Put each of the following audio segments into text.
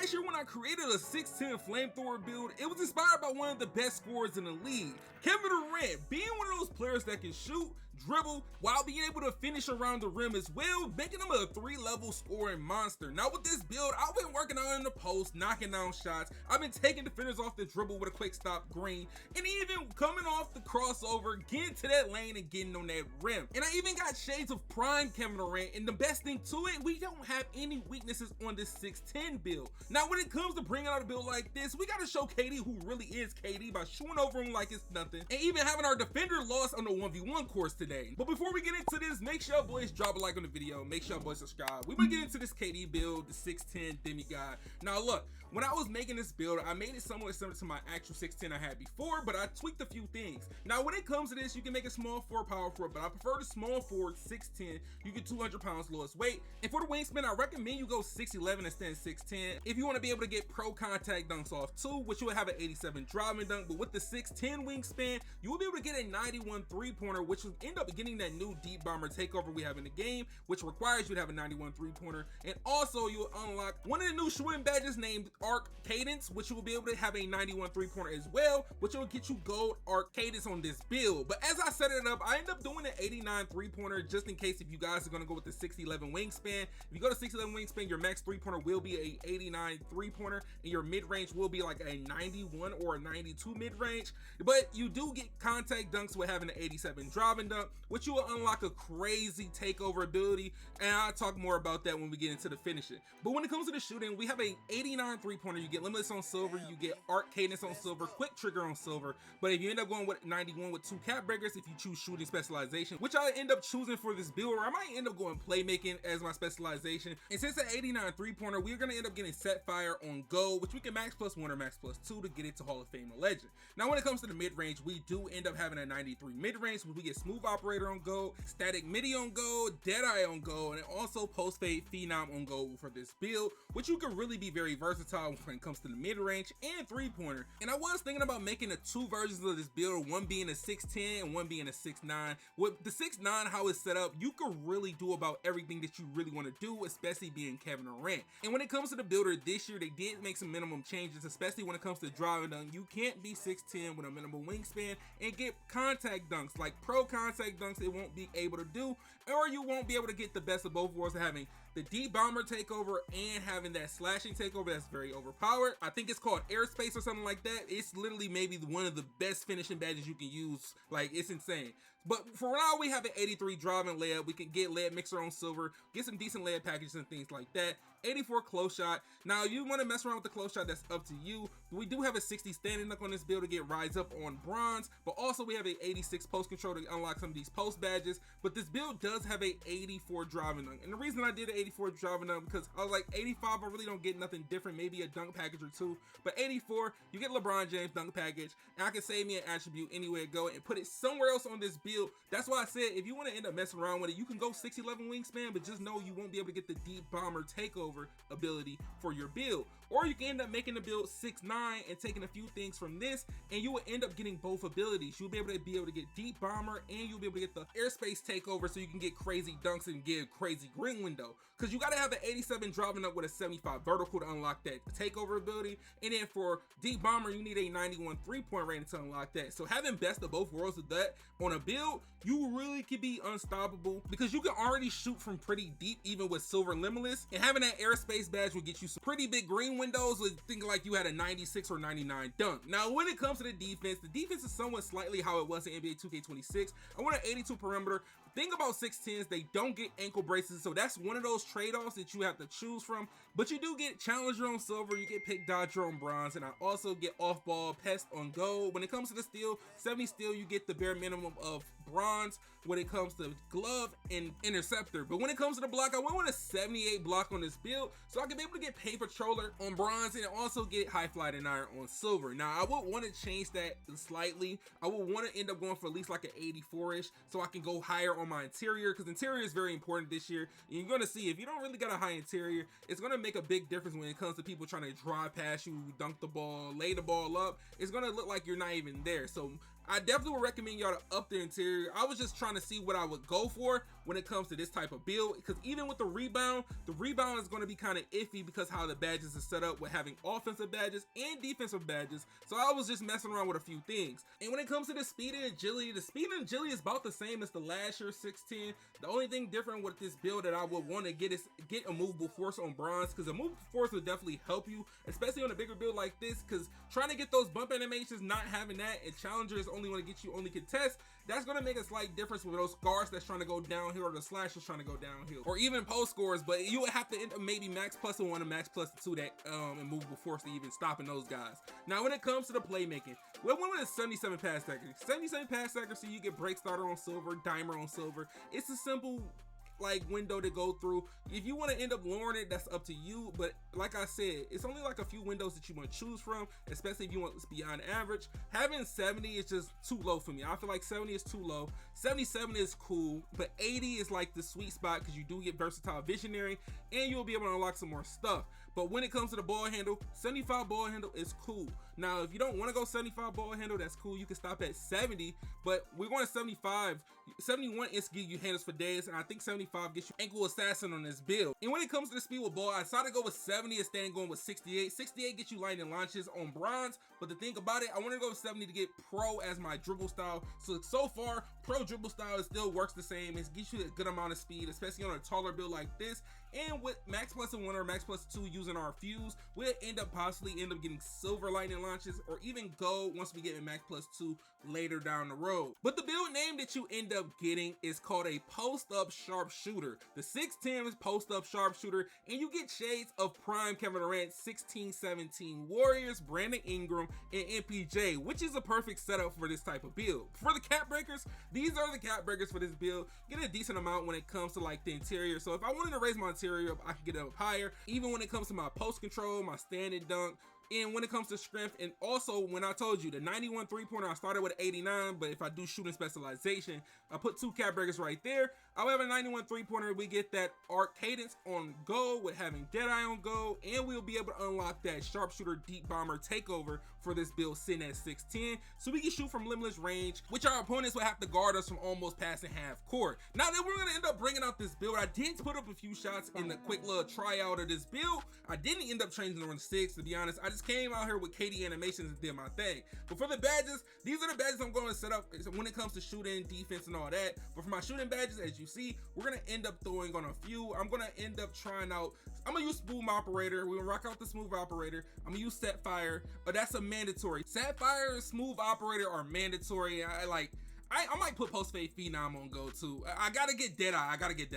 last year when I created a 6'10" flamethrower build, it was inspired by one of the best scorers in the league, Kevin Durant, being one of those players that can shoot, dribble, while being able to finish around the rim as well, making him a 3-level scoring monster. Now with this build, I've been working out in the post, knocking down shots, I've been taking defenders off the dribble with a quick stop green, and even coming off the crossover, getting to that lane and getting on that rim. And I even got shades of prime Kevin Durant, and the best thing to it, we don't have any weaknesses on this 6'10" build. Now when it comes to bringing out a build like this, we gotta show KD who really is KD by shooting over him like it's nothing, and even having our defender lost on the 1v1 course today. But before we get into this, make sure y'all boys drop a like on the video, make sure y'all boys subscribe. We're gonna get into this KD build, the 6'10" demigod. Now look, when I was making this build, I made it somewhat similar to my actual 6'10" I had before, but I tweaked a few things. Now when it comes to this, you can make a small forward, power forward, but I prefer the small forward 6'10". You get 200 pounds lowest weight, and for the wingspan, I recommend you go 6'11" instead of 6'10". If you want to be able to get pro contact dunks off too, which you will have an 87 driving dunk, but with the 6'10" wingspan, you will be able to get a 91 three-pointer, which will end up getting that new deep bomber takeover we have in the game, which requires you to have a 91 three-pointer. And also you will unlock one of the new shooting badges named Arc Cadence, which you will be able to have a 91 three-pointer as well, which will get you gold Arc Cadence on this build. But as I set it up, I end up doing an 89 three-pointer just in case if you guys are going to go with the 6'11" wingspan. If you go to 6'11" wingspan, your max three-pointer will be a 89 three-pointer, and your mid-range will be like a 91 or a 92 mid-range. But you do get contact dunks with having an 87 driving dunk, which you will unlock a crazy takeover ability, and I'll talk more about that when we get into the finishing. But when it comes to the shooting, we have a 89 three-pointer, you get limitless on silver, you get Arc Cadence on silver, quick trigger on silver. But if you end up going with 91 with 2 cap breakers, if you choose shooting specialization, which I end up choosing for this build, or I might end up going playmaking as my specialization. And since the 89 three-pointer, we're going to end up getting set fire on go, which we can max +1 or max +2 to get it to Hall of Fame or Legend. Now when it comes to the mid-range, we do end up having a 93 mid-range, where we get smooth operator on go, static midi on go, deadeye on go, and also post fade phenom on go for this build, which you can really be very versatile when it comes to the mid-range and three-pointer. And I was thinking about making the 2 versions of this build, one being a 6'10" and one being a 6'9". With the 6'9", how it's set up, you can really do about everything that you really want to do, especially being Kevin Durant. And when it comes to the builder this year, they did make some minimum changes, especially when it comes to driving dunk. You can't be 6'10" with a minimum wingspan and get contact dunks, like pro contact dunks it won't be able to do, or you won't be able to get the best of both worlds of having the deep bomber takeover and having that slashing takeover that's very overpowered. I think it's called airspace or something like that. It's literally maybe one of the best finishing badges you can use. Like, it's insane. But for now, we have an 83 driving layup. We can get layup mixer on silver, get some decent layup packages and things like that. 84 close shot. Now, if you want to mess around with the close shot, that's up to you. We do have a 60 standing dunk on this build to get rise up on bronze, but also we have a 86 post control to unlock some of these post badges. But this build does have a 84 driving dunk, and the reason I did an 84 driving dunk because I was like 85, I really don't get nothing different, maybe a dunk package or 2, but 84, you get LeBron James dunk package, and I can save me an attribute anywhere to go and put it somewhere else on this build. That's why I said if you want to end up messing around with it, you can go 6'11" wingspan, but just know you won't be able to get the deep bomber takeover ability for your build. Or you can end up making the build 6'9" and taking a few things from this, and you will end up getting both abilities. You'll be able to get deep bomber, and you'll be able to get the airspace takeover, so you can get crazy dunks and get a crazy green window. Because you gotta have an 87 driving up with a 75 vertical to unlock that takeover ability, and then for deep bomber, you need a 91 three-point rating to unlock that. So having best of both worlds of that on a build, you really could be unstoppable because you can already shoot from pretty deep even with silver limitless, and having that airspace badge will get you some pretty big green windows with thinking like you had a 96 or 99 dunk. Now when it comes to the defense is somewhat slightly how it was in NBA 2K26. I want an 82 perimeter. The thing about 6'10s, they don't get ankle braces, so that's one of those trade-offs that you have to choose from. But you do get challenger on silver, you get pick dodger on bronze, and I also get off ball pest on gold. When it comes to the steal, 70 steal, you get the bare minimum of bronze when it comes to glove and interceptor. But when it comes to the block, I went with a 78 block on this build, so I can be able to get paint patroller on bronze and also get high flight and iron on silver. Now I would want to change that slightly. I would want to end up going for at least like an 84-ish, so I can go higher on my interior, because interior is very important this year. And you're going to see if you don't really got a high interior, it's going to make a big difference when it comes to people trying to drive past you, dunk the ball, lay the ball up. It's going to look like you're not even there. So I definitely would recommend y'all to up the interior. I was just trying to see what I would go for, when it comes to this type of build, because even with the rebound is going to be kind of iffy because how the badges are set up with having offensive badges and defensive badges. So I was just messing around with a few things. And when it comes to the speed and agility, the speed and agility is about the same as the last year's 610. The only thing different with this build that I would want to get is get a movable force on bronze, because a movable force will definitely help you, especially on a bigger build like this, because trying to get those bump animations, not having that, and challengers only want to get you only contest, that's going to make a slight difference with those guards that's trying to go downhill or the slashers trying to go downhill, or even post scores. But you would have to end up maybe max plus one or max plus two that immovable force to even stopping those guys. Now when it comes to the playmaking, we went with a 77 pass accuracy. 77 pass accuracy, you get break starter on silver, dimer on silver. It's a simple like window to go through. If you want to end up lowering it, that's up to you, but like I said, it's only like a few windows that you want to choose from, especially if you want this beyond average. Having 70 is just too low for me. I feel like 70 is too low. 77 is cool, but 80 is like the sweet spot, because you do get versatile visionary and you'll be able to unlock some more stuff. But when it comes to the ball handle, 75 ball handle is cool. Now if you don't want to go 75 ball handle, that's cool, you can stop at 70, but we're going to 75. 71 is give you handles for days, and I think 75 gets you ankle assassin on this build. And when it comes to the speed with ball, I decided to go with 70 instead of going with 68. 68 gets you lightning launches on bronze, but the thing about it, I wanted to go with 70 to get pro as my dribble style. So far, pro dribble style still works the same. It gives you a good amount of speed, especially on a taller build like this. And with max plus one or max plus two using our fuse, we'll possibly end up getting silver lightning launches, or even gold once we get in max plus two later down the road. But the build name that you end up getting is called a post-up sharpshooter. The 610 is post-up sharpshooter, and you get shades of prime Kevin Durant, 16-17 Warriors, Brandon Ingram, and MPJ, which is a perfect setup for this type of build. For the cap breakers, these are the cap breakers for this build. Get a decent amount when it comes to like the interior. So if I wanted to raise my interior up, I can get it up higher. Even when it comes to my post control, my standing dunk, and when it comes to strength. And also, when I told you the 91 3-pointer, I started with 89, but if I do shooting specialization, I put two cap breakers right there. However, 91 3-pointer, we get that arc cadence on go with having Deadeye on go, and we'll be able to unlock that sharpshooter deep bomber takeover for this build sitting at 610, so we can shoot from limitless range, which our opponents will have to guard us from almost passing half court. Now then, we're gonna end up bringing out this build. I did put up a few shots in the quick little tryout of this build. I didn't end up changing the run 6, to be honest. I just came out here with KD animations and did my thing. But for the badges, these are the badges I'm going to set up when it comes to shooting, defense, and all that. But for my shooting badges, as you see, we're going to end up throwing on a few. I'm going to end up trying out, I'm going to use Smooth Operator. We're going to rock out the Smooth Operator. I'm going to use Setfire, but that's a mandatory. Setfire and Smooth Operator are mandatory. I might put Post Fade Phenom on go too. I gotta get Deadeye. I gotta get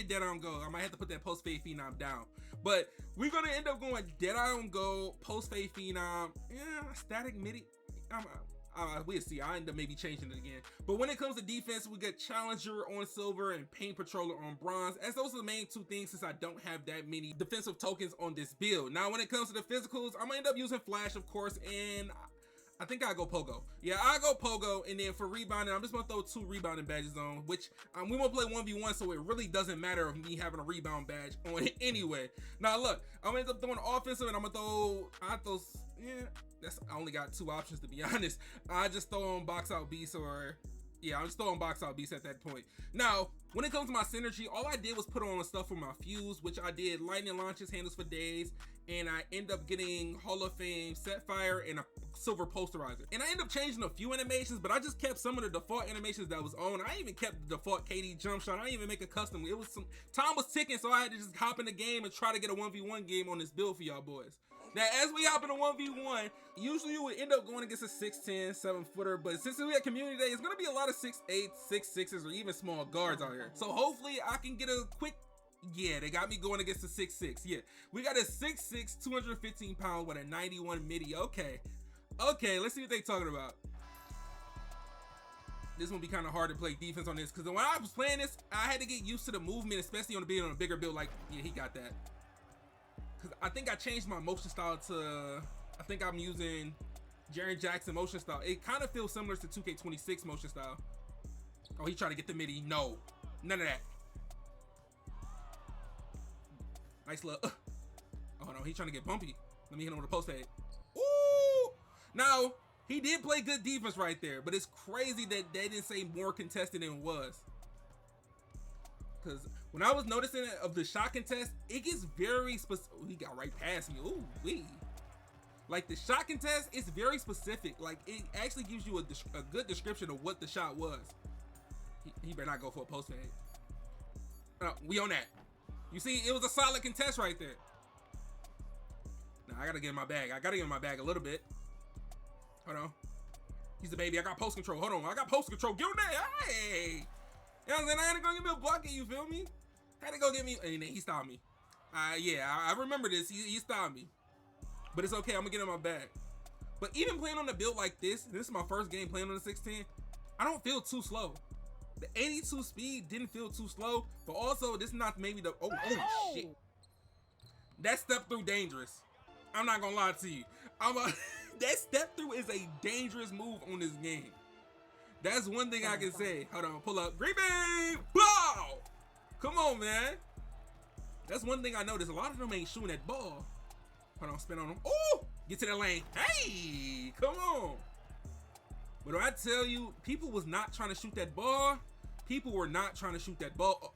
Deadeye on go. I might have to put that Post Fade Phenom down. But we're gonna end up going Deadeye on go, Post Fade Phenom, static midi. We'll see. I end up maybe changing it again. But when it comes to defense, we got Challenger on silver and Paint Patroller on bronze, as those are the main two things, since I don't have that many defensive tokens on this build. Now when it comes to the physicals, I'm gonna end up using Flash, of course, and I think I'll go Pogo. Yeah, I'll go Pogo. And then for rebounding, I'm just going to throw 2 rebounding badges on, which we won't play 1v1, so it really doesn't matter of me having a rebound badge on it anyway. Now, look, I'm going to end up throwing offensive, and I'm going to throw, I only got 2 options, to be honest. I just throw on box out beast, or yeah, I'm just throwing box out beast at that point. Now, when it comes to my synergy, all I did was put on stuff for my fuse, which I did lightning launches, handles for days, and I end up getting Hall of Fame, Setfire, and a silver posterizer. And I end up changing a few animations, but I just kept some of the default animations that was on. I even kept the default KD jump shot. I didn't even make a custom. It was some time was ticking, so I had to just hop in the game and try to get a 1v1 game on this build for y'all boys. Now, as we hop in a 1v1, usually you would end up going against a 6'10", 7-footer, but since we had community day, it's gonna be a lot of 6'8", 6'6", or even small guards out here. So hopefully I can get a quick, yeah, they got me going against a 6'6". Yeah, we got a 6'6", 215 pound with a 91 midi. Okay, let's see what they talking about. This gonna be kind of hard to play defense on this, because when I was playing this, I had to get used to the movement, especially on a bigger build. Like, yeah, he got that. Because I think I changed my motion style to, I think I'm using Jaren Jackson motion style. It kind of feels similar to 2K26 motion style. Oh, he trying to get the midi. No, none of that. Nice look. Oh no, he's trying to get bumpy. Let me hit him with a post fade. Ooh! Now, he did play good defense right there, but it's crazy that they didn't say more contested than it was. Because when I was noticing it of the shot contest, it gets very specific. He got right past me. Ooh, wee. Like the shot contest, it's very specific. Like it actually gives you a good description of what the shot was. He better not go for a post fade. We on that. You see, it was a solid contest right there. Now I gotta get in my bag. I gotta get in my bag a little bit. Hold on. He's the baby. I got post control. Hold on. I got post control. Get on there. Hey. You know what I'm saying? I had to go get me a bucket. You feel me? Had to go get me. And he stopped me. Yeah, I remember this. He stopped me. But it's okay, I'm gonna get in my bag. But even playing on a build like this is my first game playing on the 610, I don't feel too slow. The 82 speed didn't feel too slow, but also this is not maybe the, oh shit. That step through dangerous. I'm not gonna lie to you. That step through is a dangerous move on this game. That's one thing I can say. Hold on, pull up. Green Bay! Bow! Come on, man. That's one thing I noticed. A lot of them ain't shooting that ball. Hold on, spin on him. Oh, get to that lane. Hey, come on. But when I tell you, people was not trying to shoot that ball. People were not trying to shoot that ball.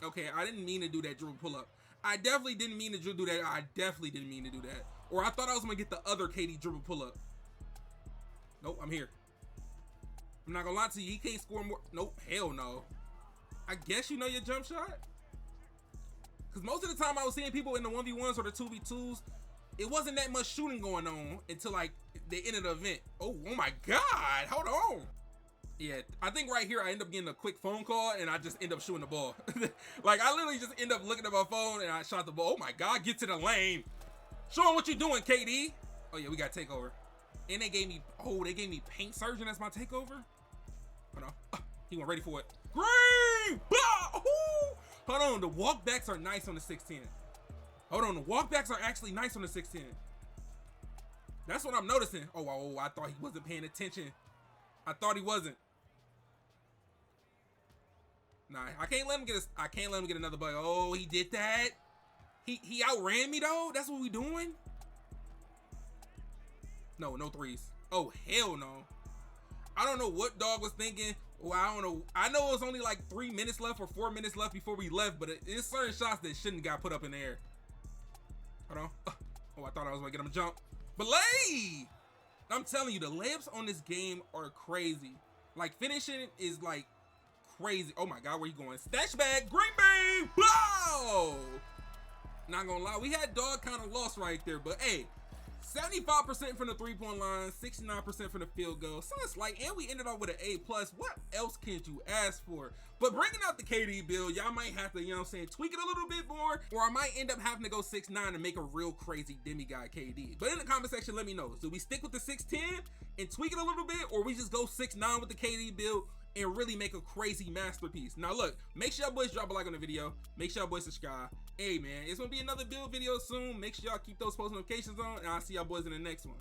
Okay, I didn't mean to do that dribble pull up. I definitely didn't mean to do that. I definitely didn't mean to do that. Or I thought I was gonna get the other KD dribble pull up. Nope, I'm here. I'm not gonna lie to you, he can't score more. Nope, hell no. I guess you know your jump shot. Because most of the time I was seeing people in the 1v1s or the 2v2s, it wasn't that much shooting going on until like the end of the event. Oh my God, hold on. Yeah, I think right here I end up getting a quick phone call and I just end up shooting the ball. Like I literally just end up looking at my phone and I shot the ball. Oh my God, get to the lane. Show him what you're doing, KD. Oh yeah, we got takeover. And they gave me paint surgeon as my takeover. Hold on, he went ready for it. Green, bah! Hold on, the walkbacks are nice on the 610. Hold on, the walkbacks are actually nice on the 610. That's what I'm noticing. Oh, I thought he wasn't paying attention. I thought he wasn't. Nah, I can't let him get another bucket. Oh, he did that. He outran me though. That's what we doing. No threes. Oh hell no. I don't know what dog was thinking. Well, I don't know. I know it was only like 3 minutes left or 4 minutes left before we left, but it's certain shots that shouldn't got put up in the air. Hold on. Oh, I thought I was gonna get him a jump. But I'm telling you, the layups on this game are crazy. Like finishing is like crazy. Oh my God, where you going? Stash bag, Green Bay, blow! Not gonna lie, we had dog kind of lost right there, but hey, 75% from the 3-point line, 69% from the field goal. So it's like, and we ended up with an A+. What else can you ask for? But bringing out the KD build, y'all might have to, you know what I'm saying, tweak it a little bit more, or I might end up having to go 6'9" and make a real crazy demigod KD. But in the comment section, let me know. Do we stick with the 6'10" and tweak it a little bit, or we just go 6'9" with the KD build and really make a crazy masterpiece? Now look, make sure y'all boys drop a like on the video. Make sure y'all boys subscribe. Hey man, it's gonna be another build video soon. Make sure y'all keep those post notifications on, and I'll see y'all boys in the next one.